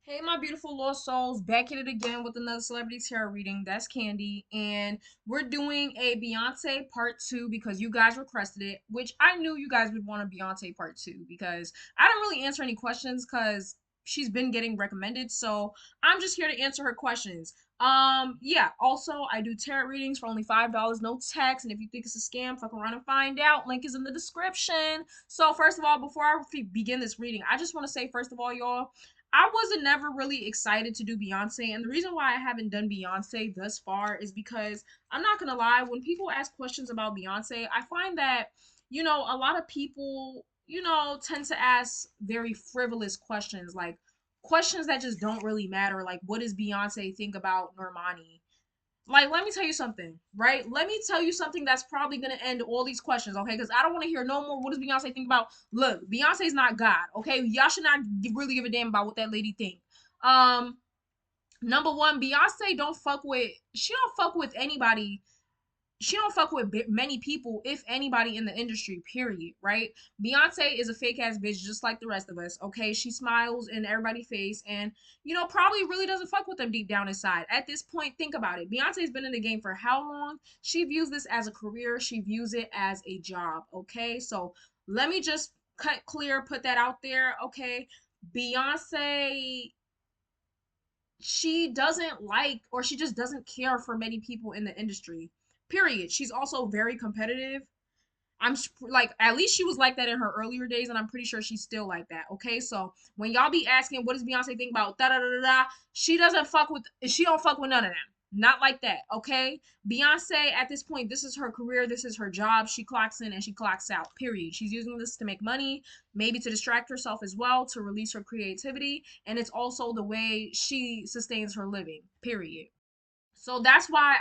Hey, my beautiful lost souls, back at it again with another celebrity tarot reading. That's Candy, and we're doing a Beyonce part two because you guys requested it, which I knew you guys would want a Beyonce part two because I don't really answer any questions because she's been getting recommended, so I'm just here to answer her questions. Yeah, also I do tarot readings for only $5, no tax, and if you think it's a scam, fuck around and find out. Link is in the description. So first of all, before I begin this reading, I just want to say first of all, y'all, I wasn't never really excited to do Beyonce, and the reason why I haven't done Beyonce thus far is because I'm not gonna lie, when people ask questions about Beyonce, I find that, a lot of people, tend to ask very frivolous questions, like questions that just don't really matter, like what does Beyonce think about Normani? Like, let me tell you something, right? Let me tell you something that's probably gonna end all these questions, okay? Because I don't want to hear no more. What does Beyonce think about? Look, Beyonce's not God, okay? Y'all should not really give a damn about what that lady think. Um, Number one, Beyonce don't fuck with. She don't fuck with anybody. She don't fuck with many people, if anybody, in the industry, period, right? Beyonce is a fake ass bitch just like the rest of us, okay? She smiles in everybody's face and, probably really doesn't fuck with them deep down inside. At this point, think about it. Beyonce's been in the game for how long? She views this as a career. She views it as a job, okay? So let me just put that out there, okay? Beyonce, she doesn't like, or she just doesn't care for many people in the industry. Period. She's also very competitive. Like, at least she was like that in her earlier days, and I'm pretty sure she's still like that. Okay, so when y'all be asking what does Beyonce think about da da da da da, she don't fuck with none of them. Not like that. Okay, Beyonce at this point, this is her career, this is her job. She clocks in and she clocks out. Period. She's using this to make money, maybe to distract herself as well, to release her creativity, and it's also the way she sustains her living. Period. So that's why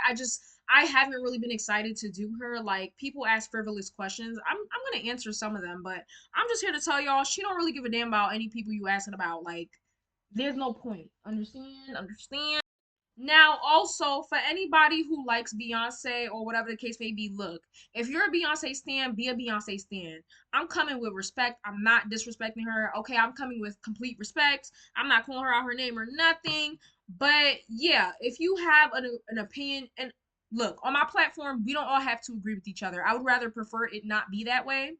I haven't really been excited to do her. Like, people ask frivolous questions. I'm gonna answer some of them, but I'm just here to tell y'all she don't really give a damn about any people you asking about. Like, there's no point. Understand? Understand? Now, also, for anybody who likes Beyonce or whatever the case may be, look, if you're a Beyonce stan, be a Beyonce stan. I'm coming with respect. I'm not disrespecting her. Okay, I'm coming with complete respect. I'm not calling her out her name or nothing. But yeah, if you have an opinion, and look, on my platform, we don't all have to agree with each other. I would rather prefer it not be that way.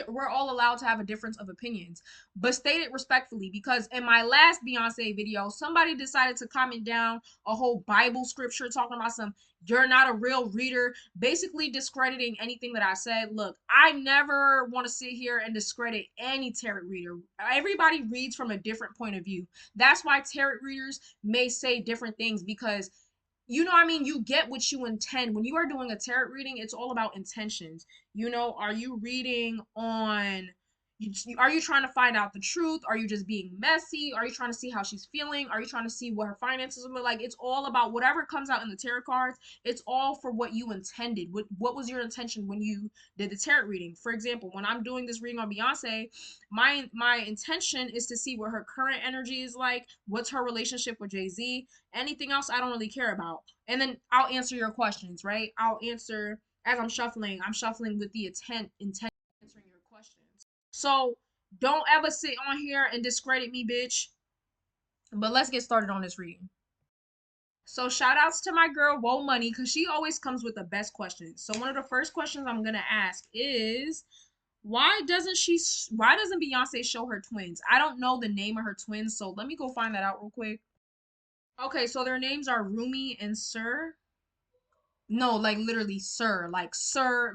We're all allowed to have a difference of opinions, but state it respectfully, because in my last Beyonce video somebody decided to comment down a whole Bible scripture talking about some you're not a real reader, basically discrediting anything that I said. Look, I never want to sit here and discredit any tarot reader. Everybody reads from a different point of view. That's why tarot readers may say different things, because what I mean, you get what you intend. When you are doing a tarot reading, it's all about intentions. Are you reading on, are you trying to find out the truth? Are you just being messy? Are you trying to see how she's feeling? Are you trying to see what her finances are like? It's all about whatever comes out in the tarot cards. It's all for what you intended. What was your intention when you did the tarot reading? For example, when I'm doing this reading on Beyonce, my intention is to see what her current energy is like. What's her relationship with Jay-Z? Anything else I don't really care about. And then I'll answer your questions, right? I'll answer as I'm shuffling. I'm shuffling with the intent answering your questions. So don't ever sit on here and discredit me, bitch. But let's get started on this reading. So shout outs to my girl Woe Money, because she always comes with the best questions. So one of the first questions I'm gonna ask is, why doesn't Beyonce show her twins? I don't know the name of her twins, so let me go find that out real quick. Okay, so their names are Rumi and Sir. No, like literally Sir, like SIR.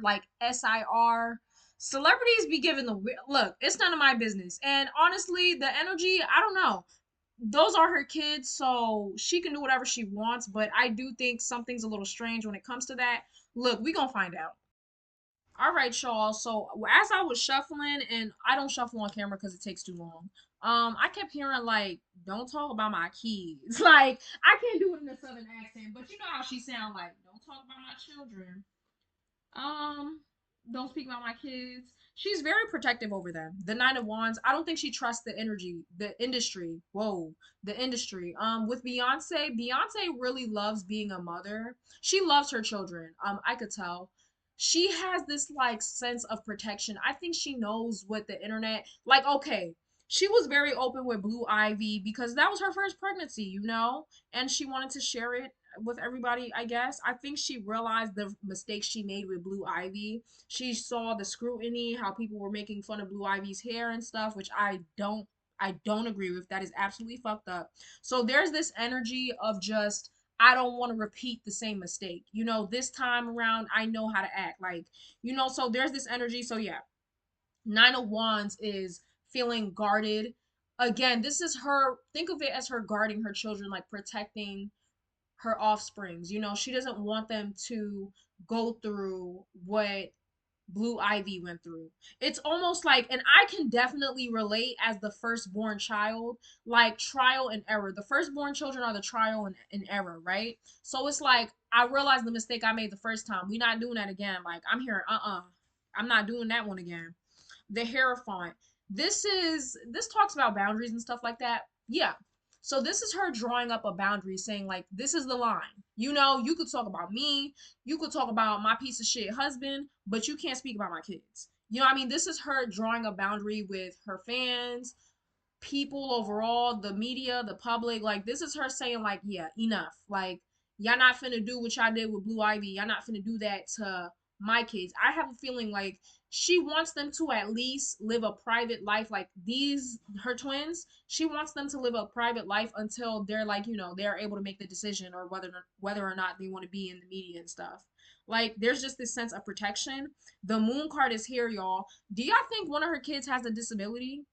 Celebrities be giving the look. It's none of my business. And honestly, the energy, I don't know. Those are her kids, so she can do whatever she wants. But I do think something's a little strange when it comes to that. Look, we gonna find out. All right, y'all. So as I was shuffling, and I don't shuffle on camera because it takes too long. I kept hearing like, "Don't talk about my kids." Like, I can't do it in a southern accent, but you know how she sound like, "Don't talk about my children." Um, don't speak about my kids. She's very protective over them. The Nine of Wands. I don't think she trusts the energy, the industry. Whoa, the industry. With Beyonce really loves being a mother. She loves her children. I could tell. She has this like sense of protection. I think she knows what the internet, like, okay, She was very open with Blue Ivy because that was her first pregnancy, and she wanted to share it with everybody, I guess. I think she realized the mistake she made with Blue Ivy. She saw the scrutiny, how people were making fun of Blue Ivy's hair and stuff, which I don't agree with. That is absolutely fucked up. So there's this energy of just I don't want to repeat the same mistake. This time around I know how to act. So there's this energy. So yeah, Nine of Wands is feeling guarded. Again, this is her, think of it as her guarding her children, like protecting her offsprings. She doesn't want them to go through what Blue Ivy went through. It's almost like, and I can definitely relate as the firstborn child, like trial and error. The firstborn children are the trial and error, right? So it's like, I realized the mistake I made the first time. We not doing that again. Like, I'm here, I'm not doing that one again. The Hierophant. This talks about boundaries and stuff like that. Yeah. So this is her drawing up a boundary, saying like, this is the line. You could talk about me, you could talk about my piece of shit husband, but you can't speak about my kids. What I mean? This is her drawing a boundary with her fans, people overall, the media, the public. Like, this is her saying like, yeah, enough. Like, y'all not finna do what y'all did with Blue Ivy. Y'all not finna do that to my kids. I have a feeling like she wants them to at least live a private life. Like, these her twins, she wants them to live a private life until they're like, they're able to make the decision, or whether or not they want to be in the media and stuff. Like, there's just this sense of protection. The Moon card is here, y'all. Do y'all think one of her kids has a disability?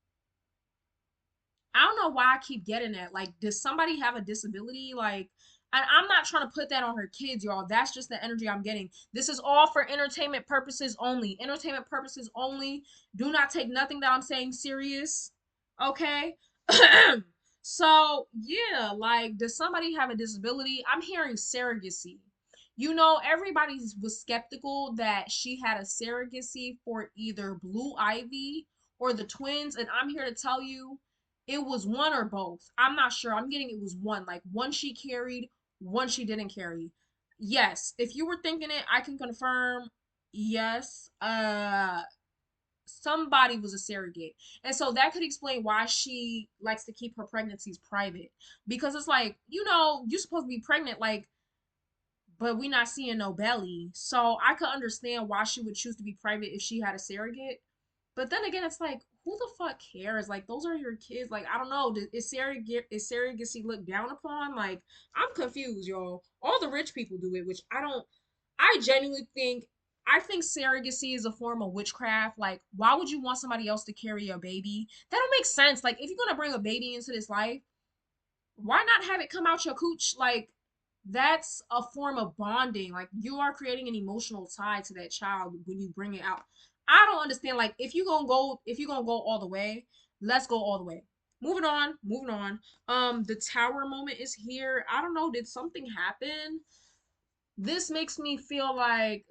I don't know why I keep getting that. Like, does somebody have a disability? Like, I'm not trying to put that on her kids, y'all. That's just the energy I'm getting. This is all for entertainment purposes only. Entertainment purposes only. Do not take nothing that I'm saying serious. Okay? So, yeah, like, does somebody have a disability? I'm hearing surrogacy. Everybody was skeptical that she had a surrogacy for either Blue Ivy or the twins, and I'm here to tell you it was one or both. I'm not sure. I'm getting it was one. Like, one she carried, one she didn't carry. Yes, if you were thinking it, I can confirm. Yes. Somebody was a surrogate. And so that could explain why she likes to keep her pregnancies private. Because it's like, you're supposed to be pregnant, like, but we not seeing no belly. So I could understand why she would choose to be private if she had a surrogate. But then again, it's like, who the fuck cares? Like, those are your kids. Like, I don't know. Is surrogacy looked down upon? Like, I'm confused, y'all. All the rich people do it, which I don't. I genuinely think. I think surrogacy is a form of witchcraft. Like, why would you want somebody else to carry your baby? That don't make sense. Like, if you're gonna bring a baby into this life, why not have it come out your cooch? Like, that's a form of bonding. Like, you are creating an emotional tie to that child when you bring it out. I don't understand. Like, if you're gonna go all the way, let's go all the way. Moving on. The tower moment is here. I don't know, did something happen? This makes me feel like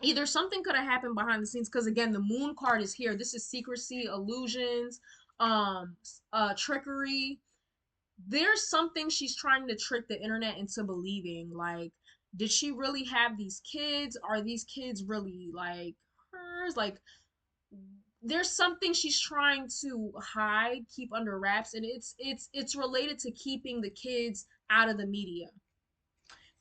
either something could have happened behind the scenes, because again, the moon card is here. This is secrecy, illusions, trickery. There's something she's trying to trick the internet into believing. Like, did she really have these kids? Are these kids really like hers? Like, there's something she's trying to hide, keep under wraps, and it's related to keeping the kids out of the media.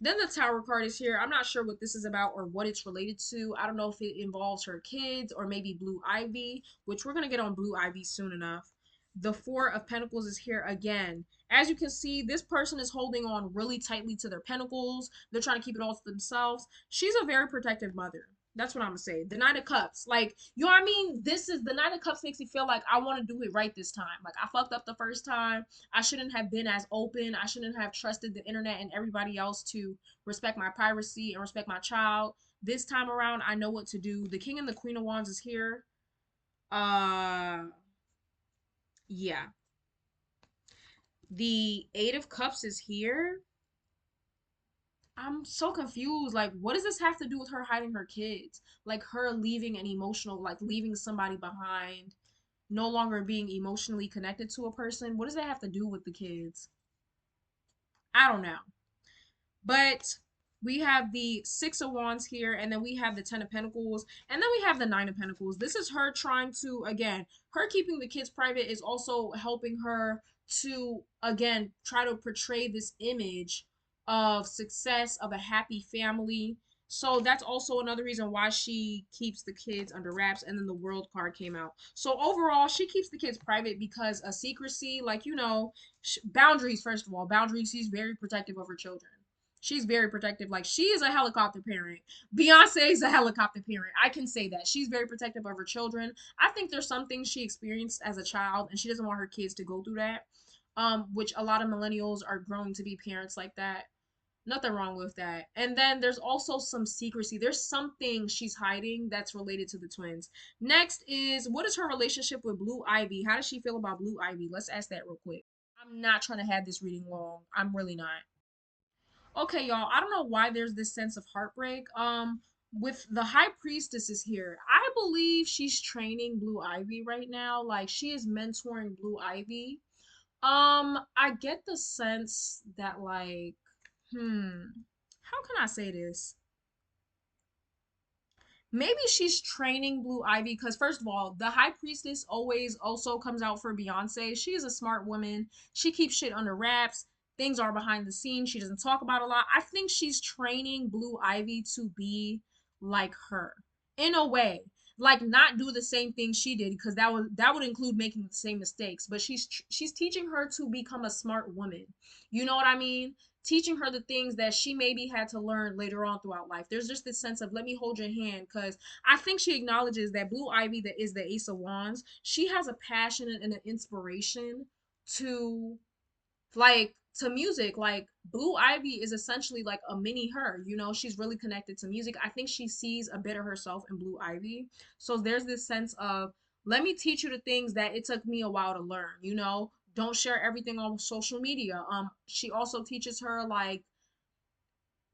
Then the Tower card is here. I'm not sure what this is about or what it's related to. I don't know if it involves her kids or maybe Blue Ivy, which we're going to get on Blue Ivy soon enough. The Four of Pentacles is here again. As you can see, this person is holding on really tightly to their pentacles. They're trying to keep it all to themselves. She's a very protective mother. That's what I'm gonna say. The Knight of Cups, like, what I mean. This is the Knight of Cups makes me feel like I want to do it right this time. Like, I fucked up the first time. I shouldn't have been as open. I shouldn't have trusted the internet and everybody else to respect my privacy and respect my child. This time around, I know what to do. The King and the Queen of Wands is here. Uh, yeah. The Eight of Cups is here. I'm so confused. Like, what does this have to do with her hiding her kids? Like, her leaving an emotional, like, leaving somebody behind, no longer being emotionally connected to a person. What does that have to do with the kids? I don't know. But We have the Six of Wands here, and then we have the Ten of Pentacles, and then we have the Nine of Pentacles. This is her trying to, again, her keeping the kids private is also helping her to, again, try to portray this image of success, of a happy family. So that's also another reason why she keeps the kids under wraps. And then the World card came out. So overall, she keeps the kids private because of secrecy, like, boundaries, first of all, boundaries. She's very protective of her children. She's very protective. Like, she is a helicopter parent. Beyonce is a helicopter parent. I can say that. She's very protective of her children. I think there's some things she experienced as a child and she doesn't want her kids to go through that. Which a lot of millennials are growing to be parents like that. Nothing wrong with that. And then there's also some secrecy. There's something she's hiding that's related to the twins. Next is, what is her relationship with Blue Ivy? How does she feel about Blue Ivy? Let's ask that real quick. I'm not trying to have this reading long. I'm really not. Okay, y'all, I don't know why there's this sense of heartbreak. With the high priestess is here. I believe she's training Blue Ivy right now. Like, she is mentoring Blue Ivy. I get the sense that, like, how can I say this? Maybe she's training Blue Ivy because, first of all, the High Priestess always also comes out for Beyonce. She is a smart woman. She keeps shit under wraps. Things are behind the scenes. She doesn't talk about a lot. I think she's training Blue Ivy to be like her in a way. Like, not do the same thing she did, because that would include making the same mistakes. But she's teaching her to become a smart woman. You know what I mean? Teaching her the things that she maybe had to learn later on throughout life. There's just this sense of, let me hold your hand, because I think she acknowledges that Blue Ivy, that is the Ace of Wands, she has a passion and an inspiration to, like, to music. Like, Blue Ivy is essentially like a mini her. She's really connected to music. I think she sees a bit of herself in Blue Ivy. So there's this sense of, let me teach you the things that it took me a while to learn. Don't share everything on social media. She also teaches her, like,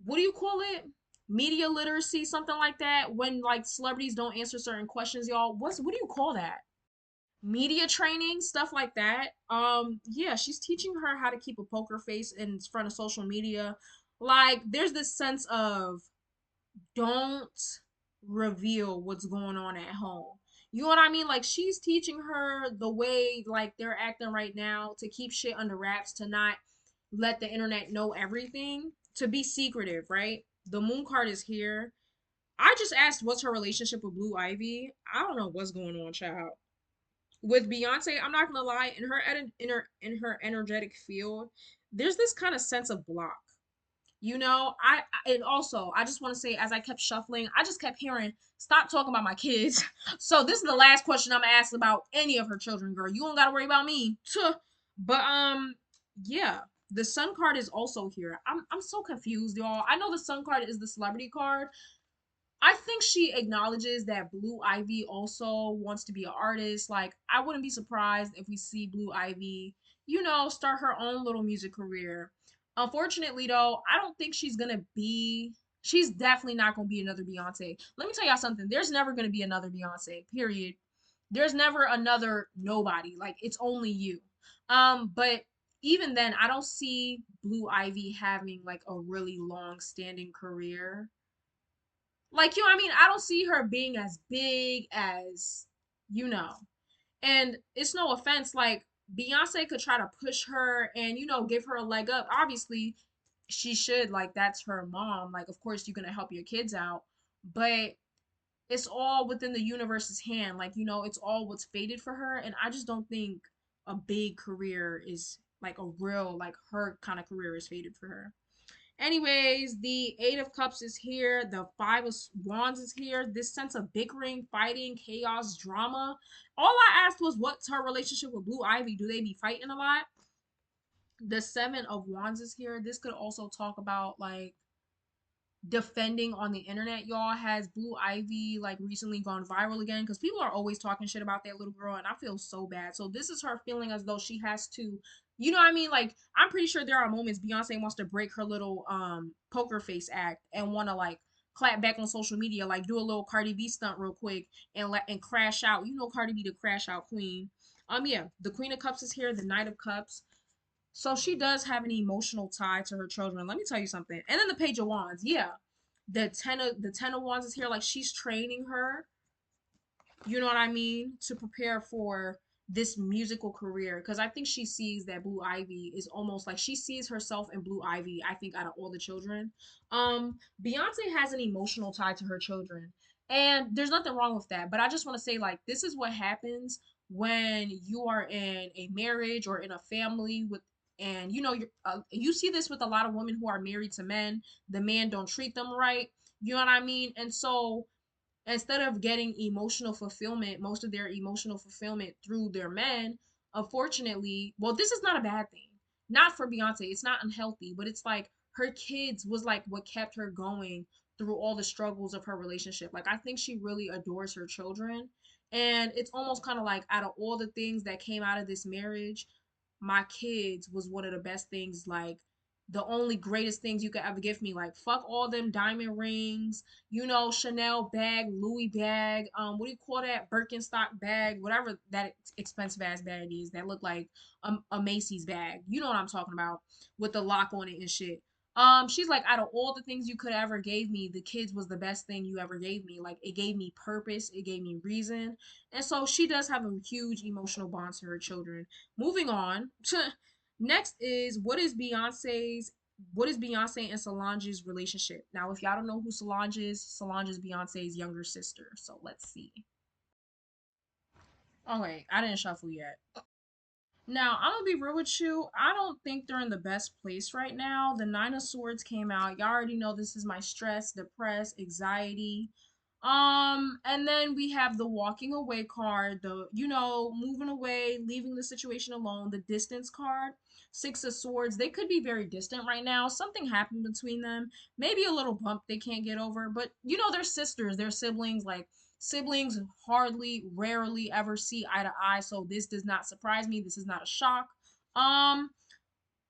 what do you call it, media literacy, something like that, when, like, celebrities don't answer certain questions, y'all. What do you call that? Media training, stuff like that. Yeah, she's teaching her how to keep a poker face in front of social media. Like, there's this sense of, don't reveal what's going on at home. You know what I mean? Like, she's teaching her the way, like, they're acting right now, to keep shit under wraps, to not let the internet know everything, to be secretive, right? The Moon card is here. I just asked, what's her relationship with Blue Ivy? I don't know what's going on, child. With Beyonce, I'm not gonna lie, in her energetic field, there's this kind of sense of block. And also, I just want to say, as I kept shuffling, I just kept hearing, stop talking about my kids. So this is the last question I'm gonna ask about any of her children, girl. You don't gotta worry about me. Tuh. But yeah, the Sun card is also here. I'm so confused, y'all. I know the Sun card is the celebrity card. I think she acknowledges that Blue Ivy also wants to be an artist. Like, I wouldn't be surprised if we see Blue Ivy, start her own little music career. Unfortunately, though, I don't think she's definitely not gonna be another Beyonce. Let me tell y'all something. There's never gonna be another Beyonce, period. There's never another nobody. Like, it's only you. But even then, I don't see Blue Ivy having, like, a really long standing career. Like, I mean, I don't see her being as big as, you know. And it's no offense, like, Beyonce could try to push her and, give her a leg up. Obviously, she should, like, that's her mom. Like, of course, you're gonna help your kids out. But it's all within the universe's hand. Like, it's all what's fated for her. And I just don't think a big career is, like, a real, like, her kind of career is fated for her. Anyways, the Eight of Cups is here. The Five of Wands is here. This sense of bickering, fighting, chaos, drama. All I asked was, what's her relationship with Blue Ivy? Do they be fighting a lot? The Seven of Wands is here. This could also talk about, like, defending on the internet. Y'all, has Blue Ivy, like, recently gone viral again? Because people are always talking shit about that little girl, and I feel so bad. So this is her feeling as though she has to, you know what I mean? Like, I'm pretty sure there are moments Beyonce wants to break her little poker face act and want to, like, clap back on social media, like, do a little Cardi B stunt real quick and crash out. Cardi B, the crash out queen. Yeah, the Queen of Cups is here. The Knight of Cups. So she does have an emotional tie to her children. Let me tell you something. And then the Page of Wands, yeah. The ten of Wands is here. Like she's training her, you know what I mean, to prepare for this musical career. Because I think she sees that Blue Ivy is almost like she sees herself in Blue Ivy, I think, out of all the children. Beyonce has an emotional tie to her children. And there's nothing wrong with that. But I just want to say, like, this is what happens when you are in a marriage or in a family with, and you see this with a lot of women who are married to men. The man don't treat them right, you know what I mean? And so instead of getting emotional fulfillment, most of their emotional fulfillment through their men, unfortunately, well, this is not a bad thing. Not for Beyonce. It's not unhealthy, but it's like her kids was like what kept her going through all the struggles of her relationship. Like I think she really adores her children. And it's almost kind of like out of all the things that came out of this marriage, my kids was one of the best things, like the only greatest things you could ever give me. Like fuck all them diamond rings, Chanel bag, Louis bag, what do you call that? Birkenstock bag, whatever that expensive ass bag is that look like a Macy's bag. You know what I'm talking about with the lock on it and shit. She's like, out of all the things you could ever gave me, the kids was the best thing you ever gave me. Like it gave me purpose, it gave me reason. And so she does have a huge emotional bond to her children. Moving on. Next is what is Beyonce and Solange's relationship? Now, if y'all don't know who Solange is Beyonce's younger sister. So let's see. Oh wait, I didn't shuffle yet. Now, I'm gonna be real with you. I don't think they're in the best place right now. The Nine of Swords came out. Y'all already know this is my stress, depressed, anxiety. And then we have the walking away card, the moving away, leaving the situation alone, the distance card. Six of Swords. They could be very distant right now. Something happened between them. Maybe a little bump they can't get over, but they're sisters, they're siblings. Like siblings hardly, rarely ever see eye to eye, so this does not surprise me. This is not a shock. Um,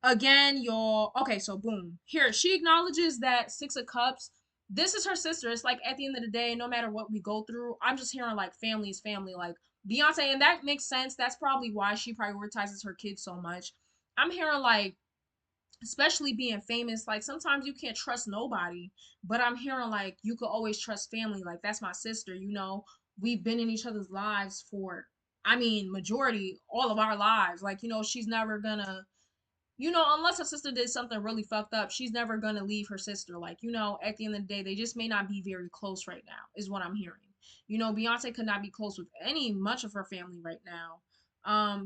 Again, y'all. Okay, so boom. Here, she acknowledges that Six of Cups. This is her sister. It's like at the end of the day, no matter what we go through, I'm just hearing like family is family. Like Beyonce, and that makes sense. That's probably why she prioritizes her kids so much. I'm hearing like, especially being famous, like sometimes you can't trust nobody, but I'm hearing like you could always trust family. Like that's my sister, we've been in each other's lives for, I mean, majority all of our lives. Like she's never gonna, unless her sister did something really fucked up, she's never gonna leave her sister. Like at the end of the day, they just may not be very close right now is what I'm hearing. Beyonce could not be close with any much of her family right now.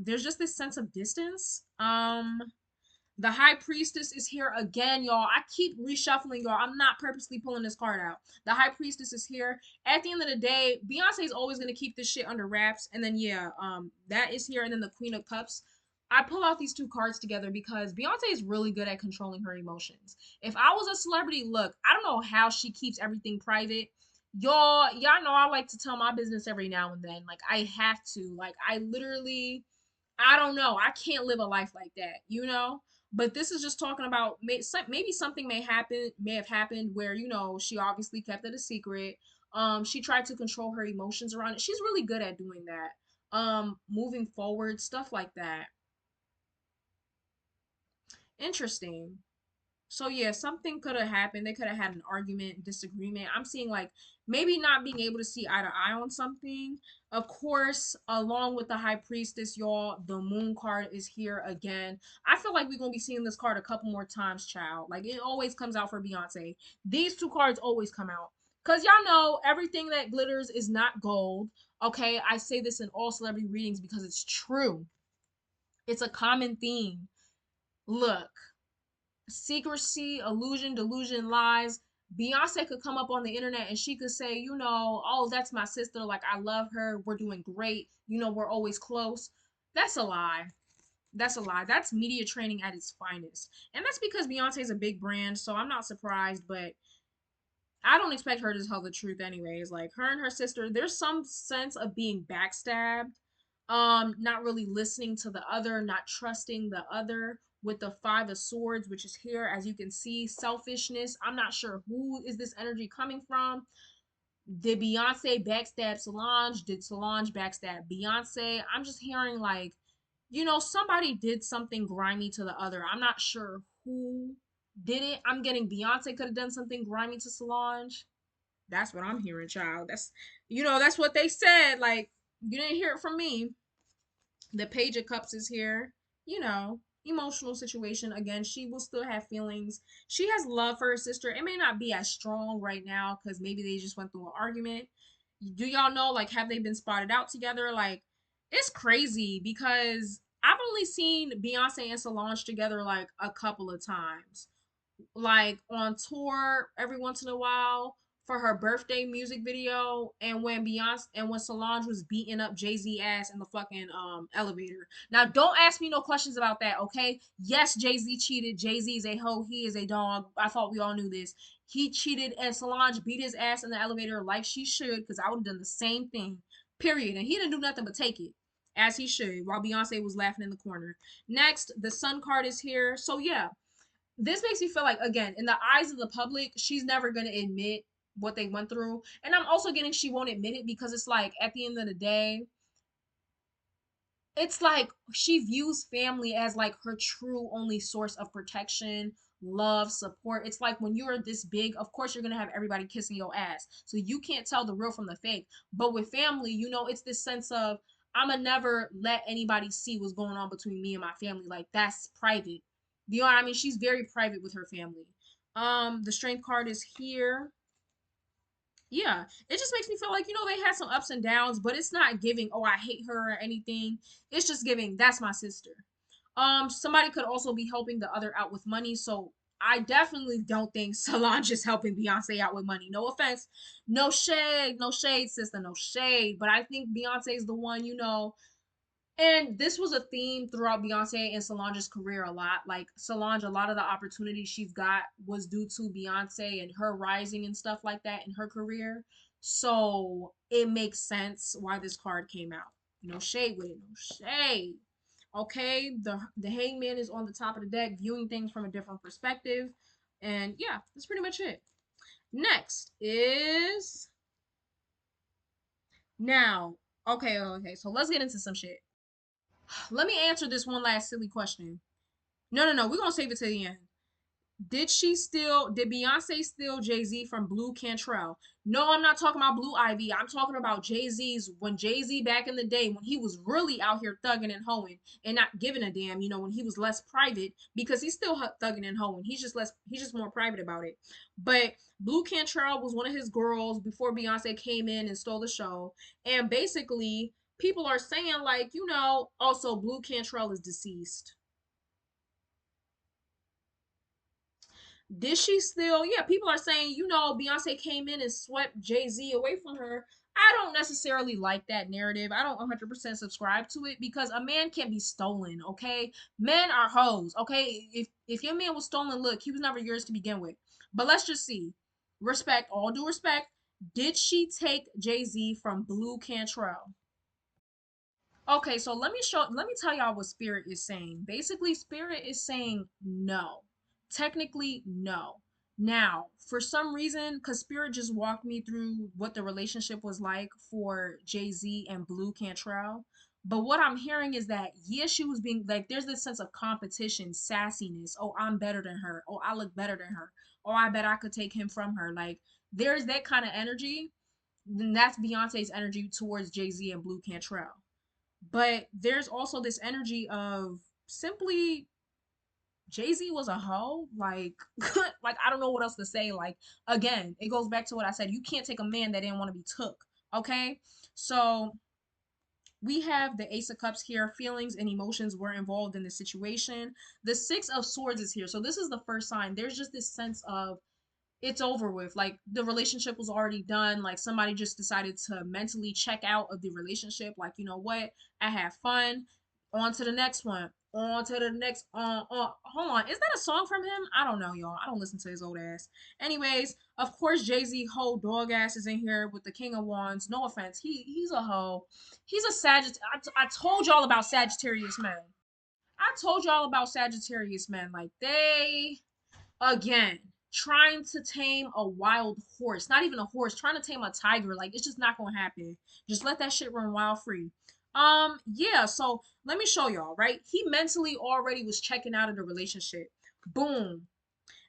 There's just this sense of distance. The High Priestess is here again, y'all. I keep reshuffling, y'all. I'm not purposely pulling this card out. The High Priestess is here. At the end of the day, Beyonce is always gonna keep this shit under wraps. And then yeah, that is here. And then the Queen of Cups. I pull out these two cards together because Beyonce is really good at controlling her emotions. If I was a celebrity, look, I don't know how she keeps everything private. Y'all know I like to tell my business every now and then. Like I have to. Like I literally, I don't know. I can't live a life like that. But this is just talking about maybe something may have happened where she obviously kept it a secret. She tried to control her emotions around it. She's really good at doing that. Moving forward, stuff like that. Interesting. So yeah, something could have happened. They could have had an argument, disagreement. I'm seeing like maybe not being able to see eye to eye on something. Of course, along with the High Priestess, y'all, the Moon card is here again. I feel like we're gonna be seeing this card a couple more times, child. Like it always comes out for Beyonce. These two cards always come out. Cause y'all know everything that glitters is not gold. Okay, I say this in all celebrity readings because it's true. It's a common theme. Look, secrecy, illusion, delusion, lies. Beyonce could come up on the internet and she could say, oh, that's my sister. Like, I love her. We're doing great. We're always close. That's a lie. That's a lie. That's media training at its finest. And that's because Beyonce is a big brand, so I'm not surprised, but I don't expect her to tell the truth anyways. Like her and her sister, there's some sense of being backstabbed, not really listening to the other, not trusting the other with the Five of Swords, which is here as you can see, selfishness. I'm not sure who is this energy coming from. Did Beyonce backstab Solange? Did Solange backstab Beyonce? I'm just hearing like somebody did something grimy to the other. I'm not sure who did it. I'm getting Beyonce could have done something grimy to Solange. That's what I'm hearing, child. That's what they said. Like, you didn't hear it from me. The Page of Cups is here. Emotional situation. Again, she will still have feelings. She has love for her sister. It may not be as strong right now because maybe they just went through an argument. Do y'all know, like, have they been spotted out together? Like, it's crazy because I've only seen Beyonce and Solange together like a couple of times, like on tour every once in a while for her birthday music video, and when Solange was beating up Jay-Z ass in the fucking elevator. Now don't ask me no questions about that, okay? Yes, Jay-Z cheated. Jay-Z is a hoe, he is a dog. I thought we all knew this. He cheated and Solange beat his ass in the elevator like she should, because I would have done the same thing. Period. And he didn't do nothing but take it. As he should, while Beyonce was laughing in the corner. Next, the Sun card is here. So yeah, this makes me feel like, again, in the eyes of the public, she's never going to admit what they went through. And I'm also getting she won't admit it because it's like, at the end of the day, it's like she views family as like her true only source of protection, love, support. It's like when you're this big, of course you're gonna have everybody kissing your ass. So you can't tell the real from the fake. But with family, it's this sense of I'ma never let anybody see what's going on between me and my family. Like that's private. You know what I mean? She's very private with her family. The strength card is here. Yeah, it just makes me feel like, they had some ups and downs, but it's not giving, oh, I hate her or anything. It's just giving, that's my sister. Somebody could also be helping the other out with money, so I definitely don't think Solange is helping Beyonce out with money. No offense, no shade, sister, no shade. But I think Beyonce is the one, and this was a theme throughout Beyonce and Solange's career a lot. Like Solange, a lot of the opportunities she's got was due to Beyonce and her rising and stuff like that in her career. So it makes sense why this card came out. No shade with it, no shade. Okay, the hangman is on the top of the deck, viewing things from a different perspective. And yeah, that's pretty much it. Next is now. Okay, so let's get into some shit. Let me answer this one last silly question. No. We're gonna save it to the end. Did Beyonce steal Jay-Z from Blue Cantrell? No, I'm not talking about Blue Ivy. I'm talking about Jay-Z's, when Jay-Z back in the day, when he was really out here thugging and hoeing and not giving a damn, when he was less private, because he's still thugging and hoeing. He's just more private about it. But Blue Cantrell was one of his girls before Beyonce came in and stole the show. And basically, people are saying, like, also Blue Cantrell is deceased. Did she still? Yeah, people are saying, Beyonce came in and swept Jay-Z away from her. I don't necessarily like that narrative. I don't 100% subscribe to it because a man can be stolen, okay? Men are hoes, okay? If your man was stolen, look, he was never yours to begin with. But let's just see. Respect, all due respect. Did she take Jay-Z from Blue Cantrell? Okay, so let me tell y'all what Spirit is saying. Basically, Spirit is saying no. Technically, no. Now, for some reason, because Spirit just walked me through what the relationship was like for Jay-Z and Blue Cantrell. But what I'm hearing is that, yeah, she was being like, there's this sense of competition, sassiness. Oh, I'm better than her. Oh, I look better than her. Oh, I bet I could take him from her. Like, there's that kind of energy. Then that's Beyonce's energy towards Jay-Z and Blue Cantrell. But there's also this energy of simply Jay-Z was a hoe. Like, like I don't know what else to say. Like, again, it goes back to what I said. You can't take a man that didn't want to be took. Okay? So we have the Ace of Cups here. Feelings and emotions were involved in the situation. The Six of Swords is here. So this is the first sign. There's just this sense of it's over with. Like the relationship was already done. Like somebody just decided to mentally check out of the relationship. Like, you know what? I had fun. On to the next one. On to the next. Hold on. Is that a song from him? I don't know, y'all. I don't listen to his old ass. Anyways, of course, Jay-Z whole dog ass is in here with the King of Wands. No offense. He's a hoe. He's a Sagittarius. I told y'all about Sagittarius men. I told y'all about Sagittarius men. Like they again trying to tame a wild horse, not even a horse, trying to tame a tiger. Like it's just not gonna happen. Just let that shit run wild free. Yeah, so let me show y'all, right? He mentally already was checking out of the relationship. Boom.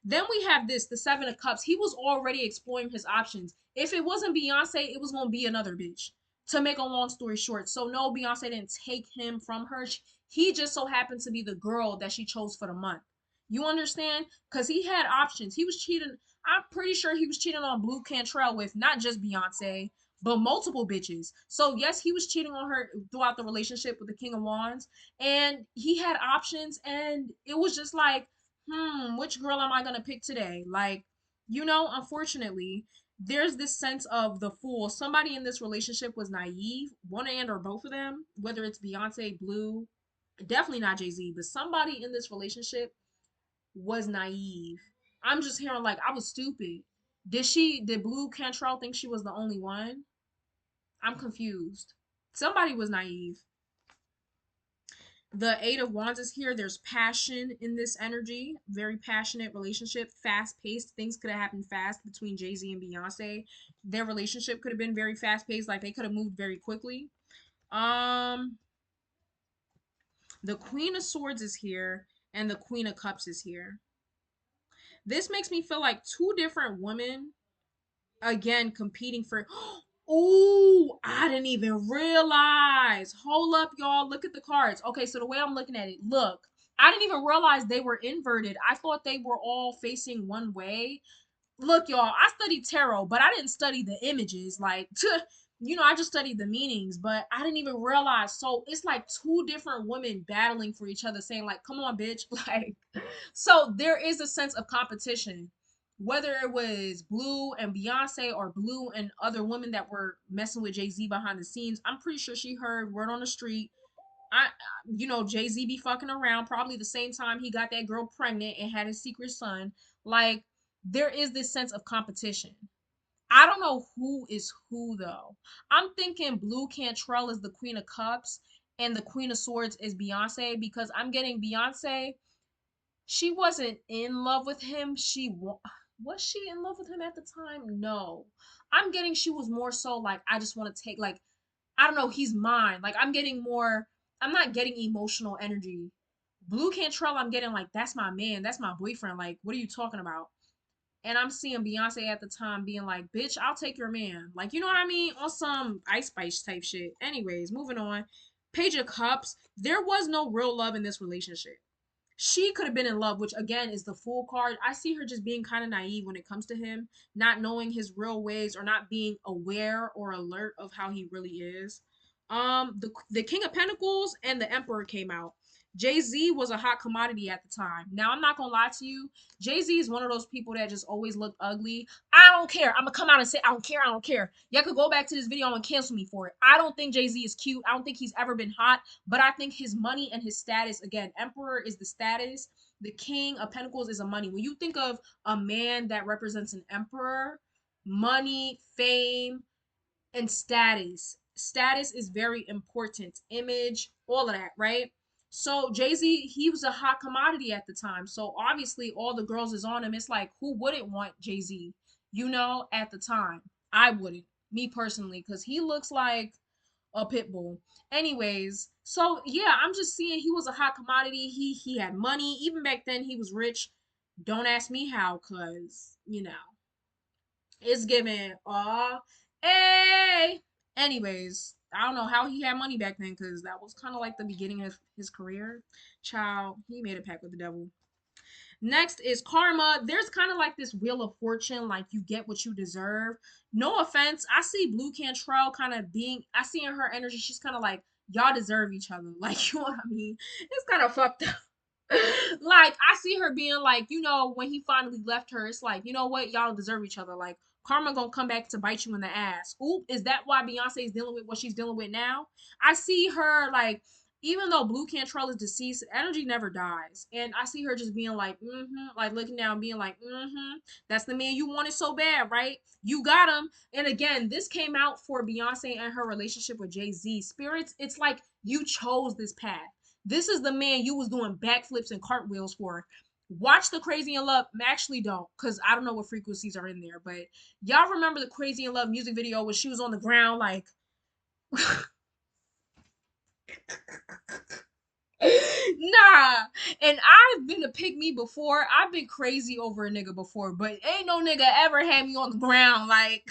Then we have this, the Seven of Cups. He was already exploring his options. If it wasn't Beyonce, it was gonna be another bitch. To make a long story short, so no, Beyonce didn't take him from her. He just so happened to be the girl that she chose for the month. You understand? Because he had options. He was cheating. I'm pretty sure he was cheating on Blue Cantrell with not just Beyonce, but multiple bitches. So yes, he was cheating on her throughout the relationship with the King of Wands, and he had options, and it was just like, which girl am I gonna pick today? Like, unfortunately, there's this sense of the fool. Somebody in this relationship was naive, one and or both of them, whether it's Beyonce, Blue, definitely not Jay-Z, but somebody in this relationship was naive. I'm just hearing like I was stupid. Did Blue Cantrell think she was the only one? I'm confused. Somebody was naive. The Eight of Wands is here. There's passion in this energy. Very passionate relationship. Fast paced. Things could have happened fast between Jay-Z and Beyonce. Their relationship could have been very fast paced. Like they could have moved very quickly. Um, the Queen of Swords is here, and the Queen of Cups is here. This makes me feel like two different women again competing for. Oh, I didn't even realize. Hold up, y'all. Look at the cards. Okay, so the way I'm looking at it, look, I didn't even realize they were inverted. I thought they were all facing one way. Look, y'all, I studied tarot, but I didn't study the images. Like, I just studied the meanings, but I didn't even realize. So it's like two different women battling for each other, saying, like, come on, bitch. Like, so there is a sense of competition. Whether it was Blue and Beyonce or Blue and other women that were messing with Jay-Z behind the scenes, I'm pretty sure she heard word on the street. Jay-Z be fucking around probably the same time he got that girl pregnant and had his secret son. Like, there is this sense of competition. I don't know who is who though. I'm thinking Blue Cantrell is the Queen of Cups and the Queen of Swords is Beyonce, because I'm getting Beyonce, she wasn't in love with him. Was she in love with him at the time? No. I'm getting she was more so like, I just want to take, like, I don't know, he's mine. Like, I'm not getting emotional energy. Blue Cantrell, I'm getting like, that's my man, that's my boyfriend. Like, what are you talking about? And I'm seeing Beyonce at the time being like, bitch, I'll take your man. Like, you know what I mean? On some Ice Spice type shit. Anyways, moving on. Page of Cups. There was no real love in this relationship. She could have been in love, which again is the fool card. I see her just being kind of naive when it comes to him, not knowing his real ways or not being aware or alert of how he really is. The King of Pentacles and the Emperor came out. Jay-Z was a hot commodity at the time. Now, I'm not gonna lie to you. Jay-Z is one of those people that just always looked ugly. I don't care. I'm gonna come out and say, I don't care. I don't care. Y'all could go back to this video and cancel me for it. I don't think Jay-Z is cute. I don't think he's ever been hot. But I think his money and his status, again, Emperor is the status. The King of Pentacles is a money. When you think of a man that represents an emperor, money, fame, and status. Status is very important. Image, all of that, right? So Jay-Z, he was a hot commodity at the time. So obviously all the girls is on him. It's like, who wouldn't want Jay-Z? At the time. I wouldn't, me personally, because he looks like a pit bull. Anyways, so yeah, I'm just seeing he was a hot commodity. He had money. Even back then he was rich. Don't ask me how, cause it's given hey. Anyways, I don't know how he had money back then, because that was kind of like the beginning of his career. Child, he made a pact with the devil. Next is karma. There's kind of like this wheel of fortune, like you get what you deserve. No offense, I see Blue Cantrell kind of I see in her energy, she's kind of like, y'all deserve each other. Like, you know what I mean? It's kind of fucked up. Like, I see her being like, when he finally left her, it's like, you know what? Y'all deserve each other. Like, karma gonna come back to bite you in the ass. Oop, is that why Beyonce is dealing with what she's dealing with now? I see her like, even though Blue Cantrell is deceased, energy never dies. And I see her just being like, like looking down, being like, that's the man you wanted so bad, right? You got him. And again, this came out for Beyonce and her relationship with Jay-Z. Spirits, it's like you chose this path. This is the man you was doing backflips and cartwheels for. Watch the Crazy in Love. Actually, don't, because I don't know what frequencies are in there. But y'all remember the Crazy in Love music video when she was on the ground, like, Nah, and I've been a pick me before. I've been crazy over a nigga before, but ain't no nigga ever had me on the ground like.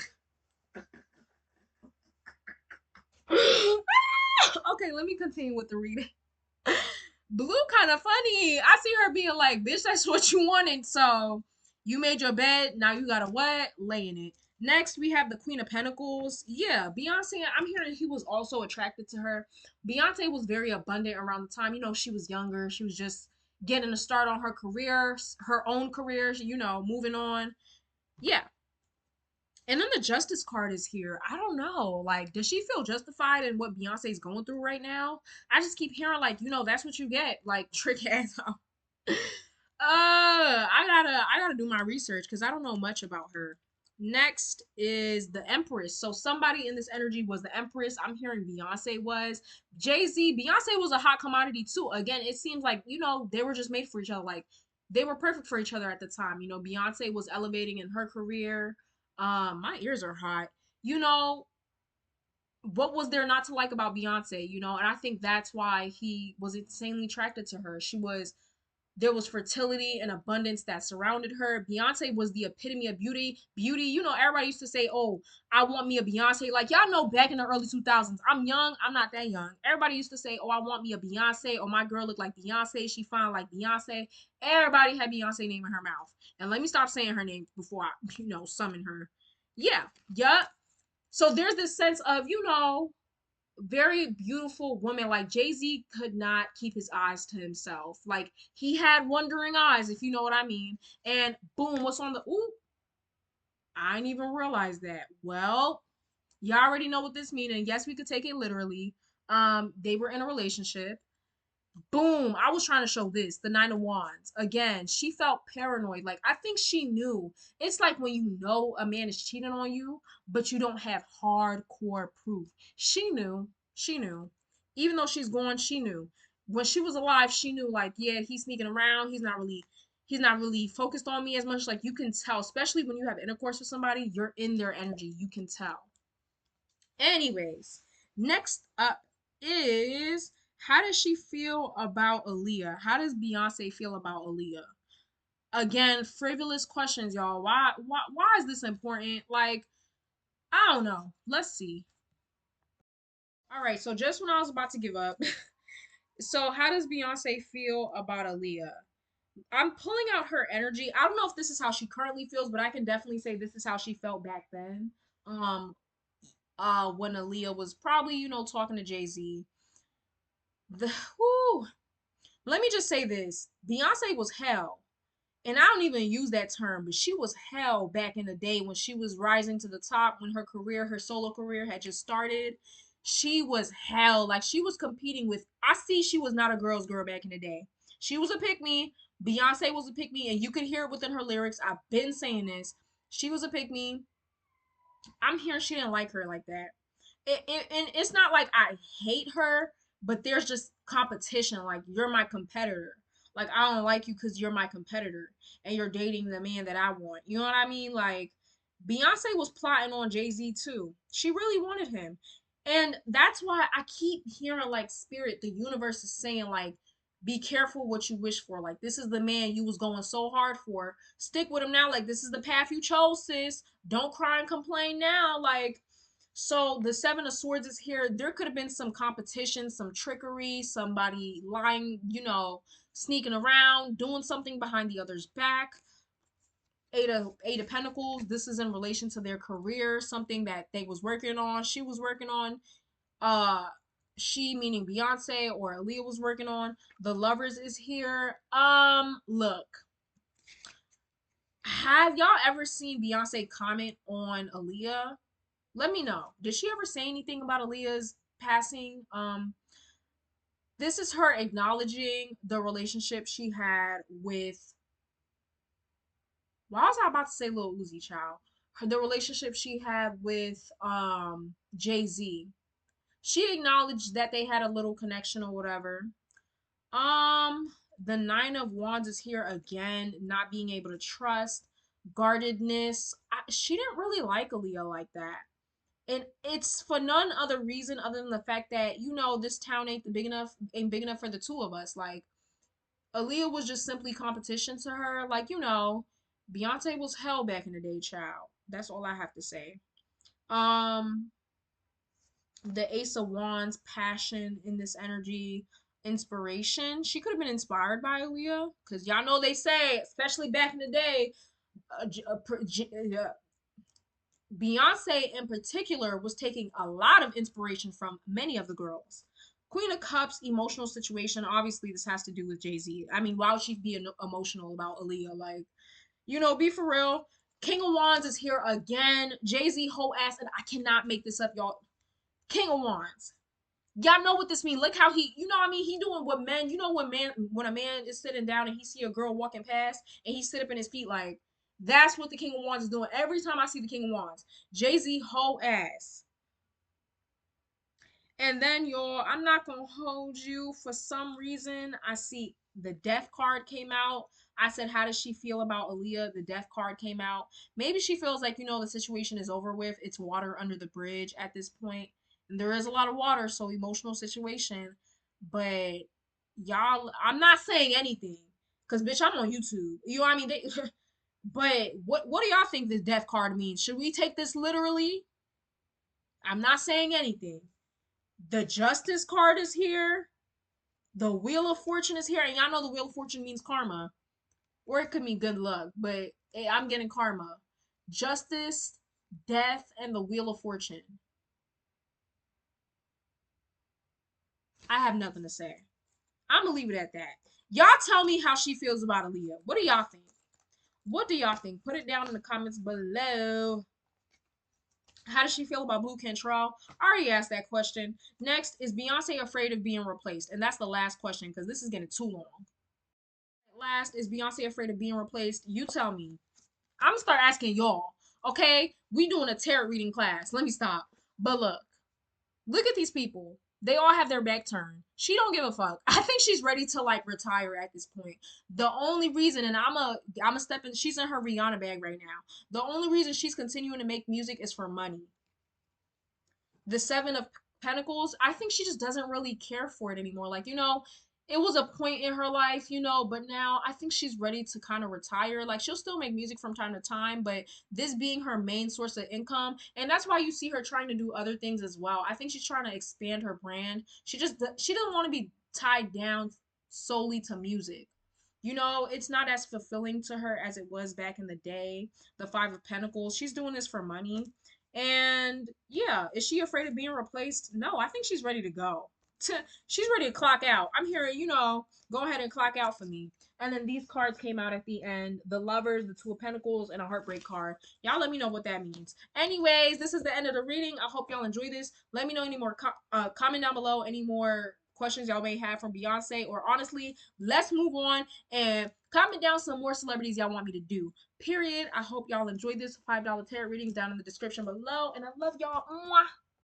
Okay, let me continue with the reading. Blue kind of funny. I see her being like, bitch, that's what you wanted. So you made your bed. Now you gotta what? Lay in it. Next, we have the Queen of Pentacles. Yeah, Beyonce, I'm hearing he was also attracted to her. Beyonce was very abundant around the time. You know, she was younger. She was just getting a start on her career, her own career, moving on. Yeah. And then the Justice card is here. I don't know. Like, does she feel justified in what Beyonce's going through right now? I just keep hearing, like, that's what you get. Like, trick ass. I gotta do my research because I don't know much about her. Next is the Empress. So somebody in this energy was the Empress. I'm hearing Beyonce was. Jay-Z, Beyonce was a hot commodity too. Again, it seems like, they were just made for each other. Like they were perfect for each other at the time. Beyonce was elevating in her career. My ears are hot. You know, what was there not to like about Beyonce, and I think that's why he was insanely attracted to her. There was fertility and abundance that surrounded her. Beyonce was the epitome of beauty. Beauty, everybody used to say, "Oh, I want me a Beyonce." Like y'all know, back in the early 2000s, I'm young. I'm not that young. Everybody used to say, "Oh, I want me a Beyonce." Oh, my girl look like Beyonce. She fine like Beyonce. Everybody had Beyonce name in her mouth. And let me stop saying her name before I, summon her. Yeah, yeah. So there's this sense of, very beautiful woman. Like Jay-Z could not keep his eyes to himself. Like he had wandering eyes, if you know what I mean. And boom, what's on the ooh? I didn't even realize that. Well, you already know what this means. And yes, we could take it literally. They were in a relationship. Boom, I was trying to show this, the Nine of Wands. Again, she felt paranoid. Like I think she knew. It's like when you know a man is cheating on you, but you don't have hardcore proof. She knew. She knew. Even though she's gone, she knew. When she was alive, she knew, like, yeah, he's sneaking around. He's not really focused on me as much. Like you can tell, especially when you have intercourse with somebody, you're in their energy. You can tell. Anyways, next up is, how does she feel about Aaliyah? How does Beyonce feel about Aaliyah? Again, frivolous questions, y'all. Why is this important? Like, I don't know. Let's see. All right, so just when I was about to give up, so how does Beyonce feel about Aaliyah? I'm pulling out her energy. I don't know if this is how she currently feels, but I can definitely say this is how she felt back then. Um, when Aaliyah was probably, talking to Jay-Z. The whoo, let me just say this. Beyonce was hell. And I don't even use that term, but she was hell back in the day when she was rising to the top, when her solo career had just started. She was hell. Like she was competing with, I see she was not a girl's girl back in the day. She was a pick me. Beyonce was a pick me, and you could hear it within her lyrics. I've been saying this. She was a pick me. I'm hearing she didn't like her like that. And it's not like I hate her, but there's just competition. Like you're my competitor. Like I don't like you because you're my competitor and you're dating the man that I want. You know what I mean? Like Beyonce was plotting on Jay-Z too. She really wanted him. And that's why I keep hearing like spirit, the universe is saying like, be careful what you wish for. Like this is the man you was going so hard for. Stick with him now. Like this is the path you chose, sis. Don't cry and complain now. Like, so the Seven of Swords is here. There could have been some competition, some trickery, somebody lying, sneaking around, doing something behind the other's back. Eight of Pentacles. This is in relation to their career, something that they was working on. She was working on. Uh, she meaning Beyonce or Aaliyah was working on. The Lovers is here. Look. Have y'all ever seen Beyonce comment on Aaliyah? Let me know. Did she ever say anything about Aaliyah's passing? This is her acknowledging the relationship she had with. Why was I about to say Lil Uzi Child? The relationship she had with Jay-Z. She acknowledged that they had a little connection or whatever. The Nine of Wands is here again, not being able to trust, guardedness. She didn't really like Aaliyah like that. And it's for none other reason other than the fact that, you know, this town ain't big enough for the two of us. Like, Aaliyah was just simply competition to her. Like, you know, Beyonce was hell back in the day, child. That's all I have to say. Um, the Ace of Wands, passion in this energy, inspiration. She could have been inspired by Aaliyah, because y'all know they say, especially back in the day, uh, Beyonce in particular was taking a lot of inspiration from many of the girls. Queen of Cups, emotional situation. Obviously, this has to do with Jay Z. I mean, why would she be emotional about Aaliyah? Like, you know, be for real. King of Wands is here again. Jay Z whole ass, and I cannot make this up, y'all. King of Wands. Y'all know what this means. Look how he, you know what I mean? He doing what men, you know, when a man is sitting down and he see a girl walking past and he sit up in his feet like, that's what the King of Wands is doing. Every time I see the King of Wands, Jay-Z whole ass. And then y'all, I'm not gonna hold you. For some reason, I see the death card came out. I said, how does she feel about Aaliyah? The death card came out. Maybe she feels like, you know, the situation is over with. It's water under the bridge at this point. And there is a lot of water, so emotional situation. But y'all, I'm not saying anything. Cause bitch, I'm on YouTube. You know what I mean? But what do y'all think this death card means? Should we take this literally? I'm not saying anything. The Justice card is here. The Wheel of Fortune is here. And y'all know the Wheel of Fortune means karma. Or it could mean good luck. But hey, I'm getting karma. Justice, death, and the Wheel of Fortune. I have nothing to say. I'm going to leave it at that. Y'all tell me how she feels about Aaliyah. What do y'all think? What do y'all think? Put it down in the comments below. How does she feel about Blue Control? I already asked that question. Next, is Beyonce afraid of being replaced? And that's the last question because this is getting too long. Last, is Beyonce afraid of being replaced? You tell me. I'm gonna start asking y'all. Okay, we doing a tarot reading class. Let me stop. But look at these people. They all have their back turned. She don't give a fuck. I think she's ready to like retire at this point. The only reason, and I'm a step in. She's in her Rihanna bag right now. The only reason she's continuing to make music is for money. The Seven of Pentacles, I think she just doesn't really care for it anymore. Like, you know, it was a point in her life, you know, but now I think she's ready to kind of retire. Like, she'll still make music from time to time, but this being her main source of income, and that's why you see her trying to do other things as well. I think she's trying to expand her brand. She doesn't want to be tied down solely to music. You know, it's not as fulfilling to her as it was back in the day. The Five of Pentacles, she's doing this for money. And yeah, is she afraid of being replaced? No, I think she's ready to go. She's ready to clock out. I'm hearing, you know, go ahead and clock out for me. And then these cards came out at the end. The Lovers, the Two of Pentacles, and a Heartbreak card. Y'all let me know what that means. Anyways, this is the end of the reading. I hope y'all enjoy this. Let me know any more, comment down below any more questions y'all may have from Beyonce. Or honestly, let's move on and comment down some more celebrities y'all want me to do. Period. I hope y'all enjoyed this. $5 tarot readings down in the description below. And I love y'all. Mwah.